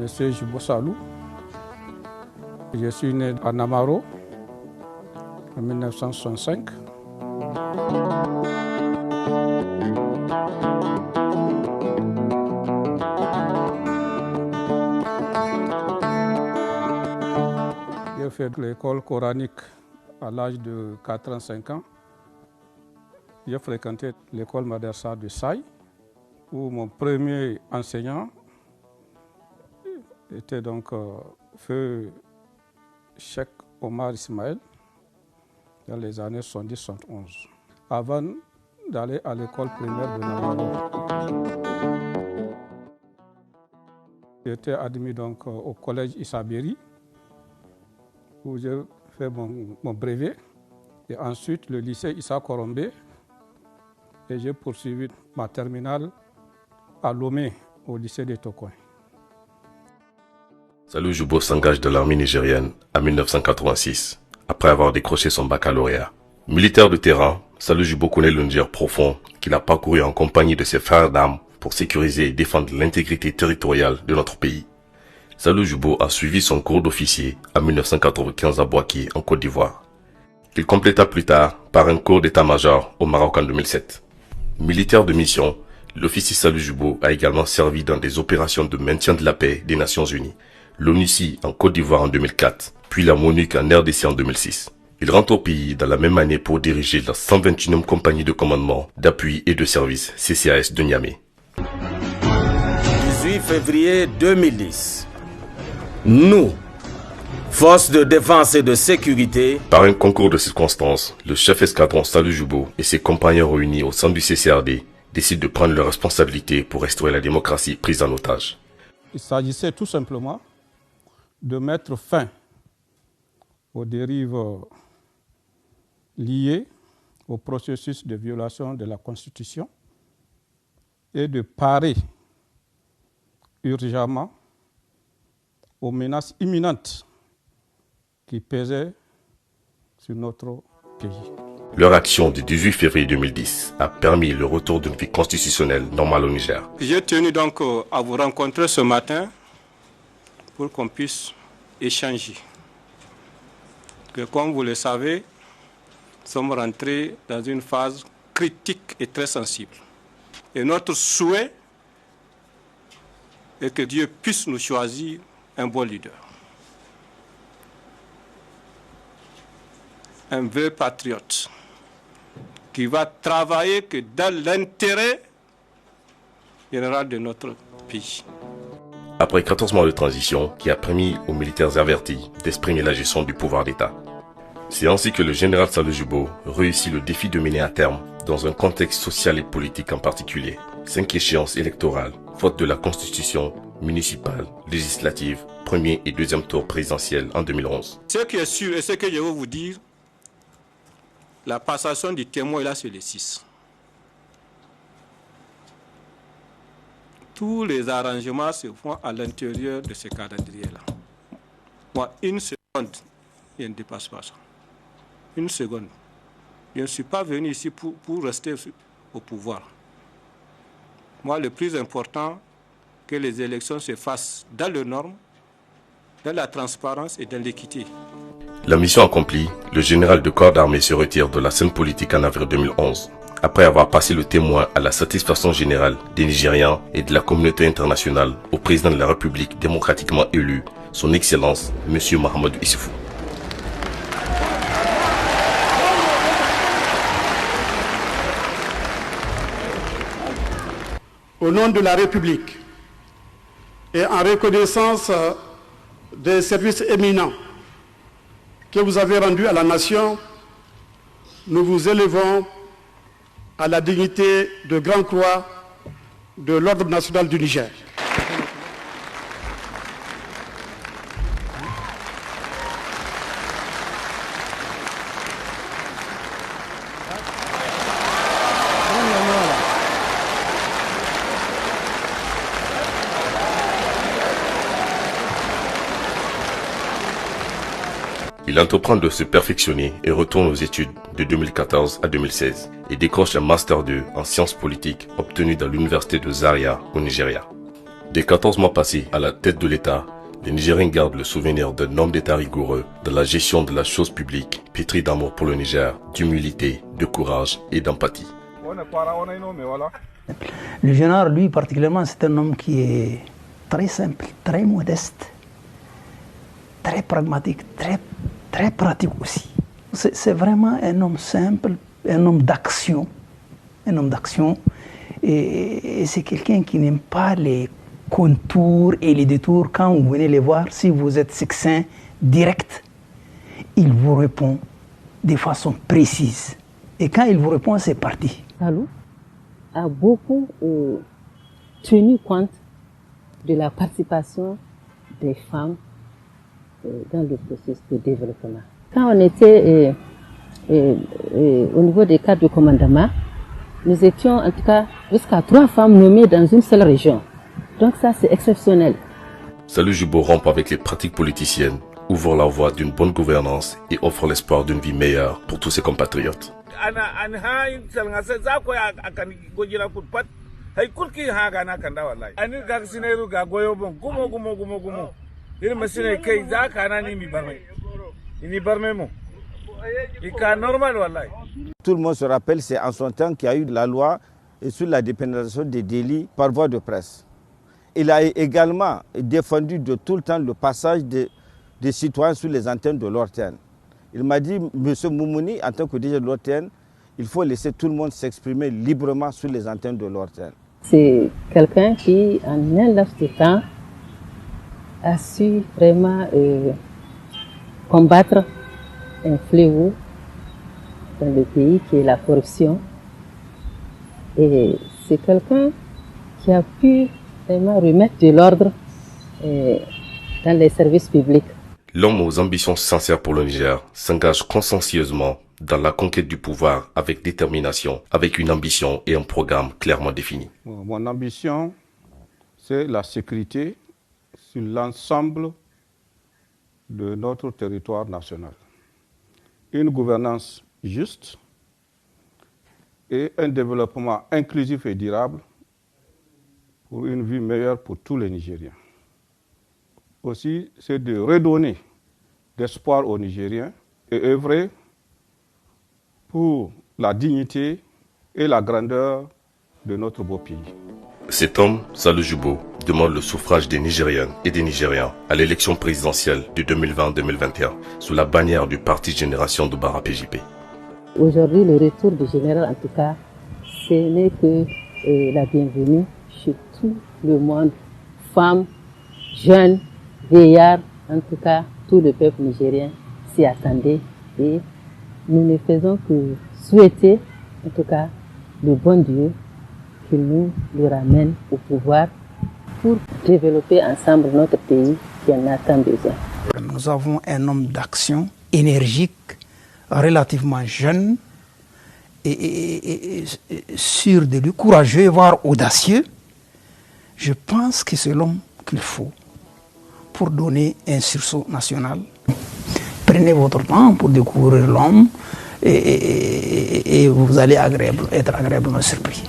M. Jubo Salou. Je suis né à Namaro en 1965. J'ai fait l'école coranique à l'âge de 4 ans, 5 ans. J'ai fréquenté l'école Madrasa de Saï, où mon premier enseignant était donc feu Cheikh Omar Ismaël dans les années 70-71, avant d'aller à l'école primaire de Namaro. J'étais admis donc au collège Issaberi, où j'ai fait mon brevet, et ensuite le lycée Issa Korombe, et j'ai poursuivi ma terminale à Lomé, au lycée de Tokoin. Salou Jubo s'engage dans l'armée nigérienne en 1986, après avoir décroché son baccalauréat. Militaire de terrain, Salou Jubo connaît le Niger profond qu'il a parcouru en compagnie de ses frères d'armes pour sécuriser et défendre l'intégrité territoriale de notre pays. Salou Jubo a suivi son cours d'officier en 1995 à Bouaké, en Côte d'Ivoire, qu'il compléta plus tard par un cours d'état-major au Maroc en 2007. Militaire de mission, l'officier Salou Jubo a également servi dans des opérations de maintien de la paix des Nations Unies, l'ONUCI en Côte d'Ivoire en 2004, puis la MONUC en RDC en 2006. Il rentre au pays dans la même année pour diriger la 121e compagnie de commandement, d'appui et de service CCAS de Niamey. 18 février 2010. Nous, forces de défense et de sécurité. Par un concours de circonstances, le chef escadron Salou Jubo et ses compagnons réunis au sein du CCRD décident de prendre leurs responsabilités pour restaurer la démocratie prise en otage. Il s'agissait tout simplement de mettre fin aux dérives liées au processus de violation de la Constitution et de parer urgemment aux menaces imminentes qui pesaient sur notre pays. Leur action du 18 février 2010 a permis le retour d'une vie constitutionnelle normale au Niger. J'ai tenu donc à vous rencontrer ce matin pour qu'on puisse échanger. Que comme vous le savez, nous sommes rentrés dans une phase critique et très sensible. Et notre souhait est que Dieu puisse nous choisir un bon leader. Un vrai patriote qui va travailler que dans l'intérêt général de notre pays. Après 14 mois de transition qui a permis aux militaires avertis d'exprimer la gestion du pouvoir d'État. C'est ainsi que le général Salou Jubo réussit le défi de mener à terme, dans un contexte social et politique en particulier, 5 échéances électorales, faute de la constitution municipale, législative, premier et deuxième tour présidentiel en 2011. Ce qui est sûr et ce que je veux vous dire, la passation du témoin est là sur les 6. Tous les arrangements se font à l'intérieur de ce calendrier-là. Moi, une seconde, je ne dépasse pas ça. Une seconde. Je ne suis pas venu ici pour rester au pouvoir. Moi, le plus important, que les élections se fassent dans les normes, dans la transparence et dans l'équité. La mission accomplie, le général de corps d'armée se retire de la scène politique en avril 2011, après avoir passé le témoin à la satisfaction générale des Nigérians et de la communauté internationale au président de la République démocratiquement élu, son Excellence, M. Mahamadou Issoufou. Au nom de la République et en reconnaissance des services éminents que vous avez rendus à la nation, nous vous élevons à la dignité de Grand Croix de l'Ordre national du Niger. Il entreprend de se perfectionner et retourne aux études de 2014 à 2016 et décroche un Master 2 en sciences politiques obtenu dans l'université de Zaria au Nigeria. Des 14 mois passés à la tête de l'État, les Nigériens gardent le souvenir d'un homme d'État rigoureux de la gestion de la chose publique, pétri d'amour pour le Niger, d'humilité, de courage et d'empathie. Le général, lui particulièrement, c'est un homme qui est très simple, très modeste, très pragmatique, très pratique aussi. C'est vraiment un homme simple, un homme d'action. Et c'est quelqu'un qui n'aime pas les contours et les détours. Quand vous venez les voir, si vous êtes succinct, direct, il vous répond de façon précise. Et quand il vous répond, c'est parti. Salou a beaucoup tenu compte de la participation des femmes dans le processus de développement. Quand on était au niveau des cadres de commandement, nous étions en tout cas jusqu'à 3 femmes nommées dans une seule région. Donc ça, c'est exceptionnel. Salou Jubo rompt avec les pratiques politiciennes, ouvre la voie d'une bonne gouvernance et offre l'espoir d'une vie meilleure pour tous ses compatriotes. Tout le monde se rappelle, c'est en son temps qu'il y a eu la loi sur la dépénalisation des délits par voie de presse. Il a également défendu de tout le temps le passage des citoyens sur les antennes de l'ORTN. Il m'a dit, M. Moumouni, en tant que DG de l'ORTN, il faut laisser tout le monde s'exprimer librement sur les antennes de l'ORTN. C'est quelqu'un qui, en un laps de temps, a su vraiment combattre un fléau dans le pays qui est la corruption. Et c'est quelqu'un qui a pu vraiment remettre de l'ordre dans les services publics. L'homme aux ambitions sincères pour le Niger s'engage consciencieusement dans la conquête du pouvoir avec détermination, avec une ambition et un programme clairement défini. Mon ambition, c'est la sécurité sur l'ensemble de notre territoire national. Une gouvernance juste et un développement inclusif et durable pour une vie meilleure pour tous les Nigériens. Aussi, c'est de redonner d'espoir aux Nigériens et œuvrer pour la dignité et la grandeur de notre beau pays. Cet homme, Salou Jubo, demande le suffrage des Nigériennes et des Nigériens à l'élection présidentielle de 2020-2021 sous la bannière du Parti Génération Doubara PJP. Aujourd'hui, le retour du général, en tout cas, ce n'est que la bienvenue chez tout le monde, femmes, jeunes, vieillards, en tout cas, tout le peuple nigérien s'y attendait et nous ne faisons que souhaiter, en tout cas, le bon Dieu qu'il nous le ramène au pouvoir pour développer ensemble notre pays qui en a tant besoin. Nous avons un homme d'action énergique, relativement jeune et sûr de lui, courageux, voire audacieux. Je pense que c'est l'homme qu'il faut pour donner un sursaut national. Prenez votre temps pour découvrir l'homme et vous allez être agréablement surpris.